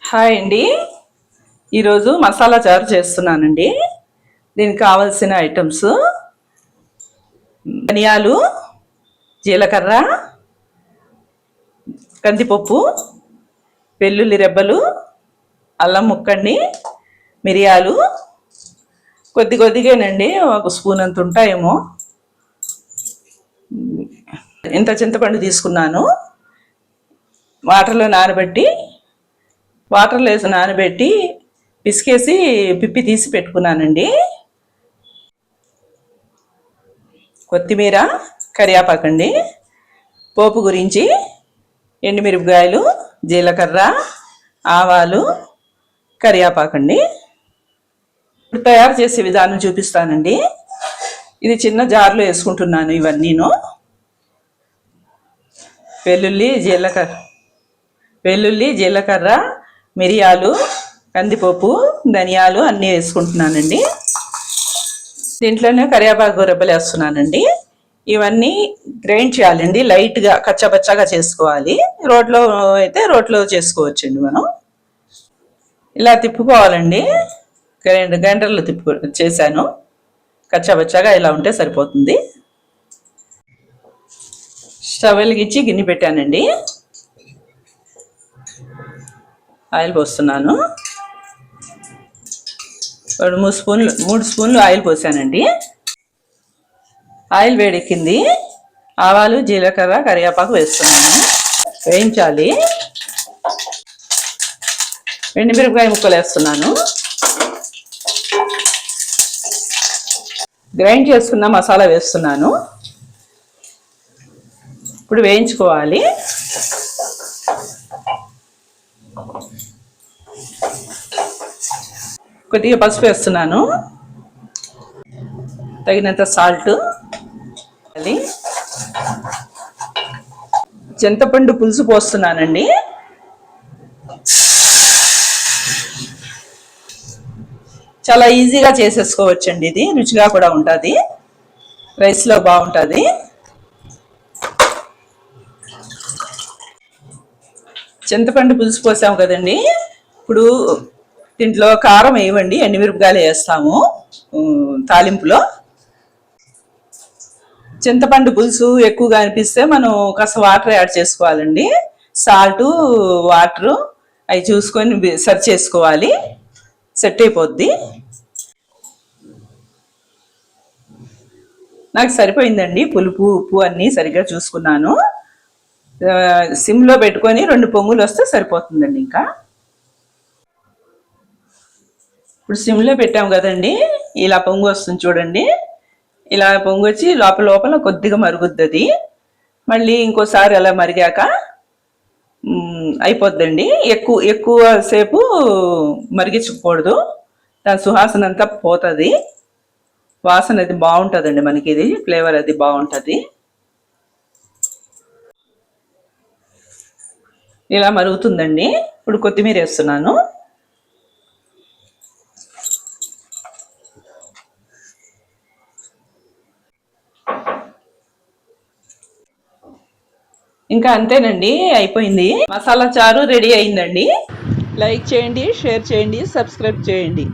Hi అండి. ఈరోజు మసాలా చారు చేస్తున్నానండి. దీనికి కావలసిన ఐటమ్స్ ధనియాలు, జీలకర్ర, కందిపప్పు, వెల్లుల్లి రెబ్బలు, అల్లం ముక్కండి, మిరియాలు కొద్దిగానండి, ఒక స్పూన్ అంత ఉంటాయేమో. ఇంత చింతపండు తీసుకున్నాను. వాటర్లో వేసి నానబెట్టి పిసికేసి పిప్పి తీసి పెట్టుకున్నానండి. కొత్తిమీర, కరివేపాకండి. పోపు గురించి ఎండుమిరపకాయలు, జీలకర్ర, ఆవాలు, కరివేపాకండి. ఇప్పుడు తయారు చేసే విధానం చూపిస్తానండి. ఇది చిన్న జార్లో వేసుకుంటున్నాను ఇవన్నీను. వెల్లుల్లి, జీలకర్ర, మిరియాలు, కందిపప్పు, ధనియాలు అన్నీ వేసుకుంటున్నానండి. దీంట్లోనే కరివేపాకు రెబ్బలు వేస్తున్నానండి. ఇవన్నీ గ్రైండ్ చేయాలండి. లైట్గా కచ్చాపచ్చాగా చేసుకోవాలి. రోట్లో చేసుకోవచ్చండి. మనం ఇలా తిప్పుకోవాలండి. గ్రైండర్లో చేశాను. కచ్చాపచ్చాగా ఇలా ఉంటే సరిపోతుంది. స్టవ్ వెలిగించి గిన్నె పెట్టానండి. ఆయిల్ పోస్తున్నాను. 3 స్పూన్లు ఆయిల్ పోసానండి. ఆయిల్ వేడెక్కింది. ఆవాలు, జీలకర్ర, కరివేపాకు వేస్తున్నాను. వేయించాలి. ఎండుమిరపకాయ ముక్కలు వేస్తున్నాను. గ్రైండ్ చేసుకున్న మసాలా వేస్తున్నాను. ఇప్పుడు వేయించుకోవాలి. కొద్దిగా పసుపు వేస్తున్నాను. తగినంత సాల్ట్. చింతపండు పులుసు పోస్తున్నానండి. చాలా ఈజీగా చేసేసుకోవచ్చండి. ఇది రుచిగా కూడా ఉంటుంది. రైస్లో బాగుంటుంది. చింతపండు పులుసు పోసాము కదండి. ఇప్పుడు దీంట్లో కారం వేయవండి, ఎండుమిరపకాయలు వేస్తాము తాలింపులో. చింతపండు పులుసు ఎక్కువగా అనిపిస్తే మనం కాస్త వాటర్ యాడ్ చేసుకోవాలండి. సాల్ట్, వాటరు అవి చూసుకొని సర్వ్ చేసుకోవాలి. సెట్ అయిపోద్ది. నాకు సరిపోయిందండి. పులుపు, ఉప్పు అన్నీ సరిగ్గా చూసుకున్నాను. సిమ్లో పెట్టుకొని 2 పొంగులు వస్తే సరిపోతుందండి. ఇంకా ఇప్పుడు సిమ్లో పెట్టాము కదండి. ఇలా పొంగు వస్తుంది చూడండి. ఇలా పొంగు వచ్చి లోపల కొద్దిగా మరుగుద్ది. మళ్ళీ ఇంకోసారి అలా మరిగాక అయిపోద్దండి. ఎక్కువ సేపు మరిగించకూడదు. దాని సువాసన అంతా పోతుంది. వాసన అది బాగుంటుందండి. మనకి ఇది ఫ్లేవర్ అది బాగుంటుంది. ఇలా మరుగుతుందండి. ఇప్పుడు కొత్తిమీర వేస్తున్నాను. ఇంకా అంతేనండి, అయిపోయింది. మసాలా చారు రెడీ అయిందండి. లైక్ చేయండి, షేర్ చేయండి, సబ్స్క్రైబ్ చేయండి.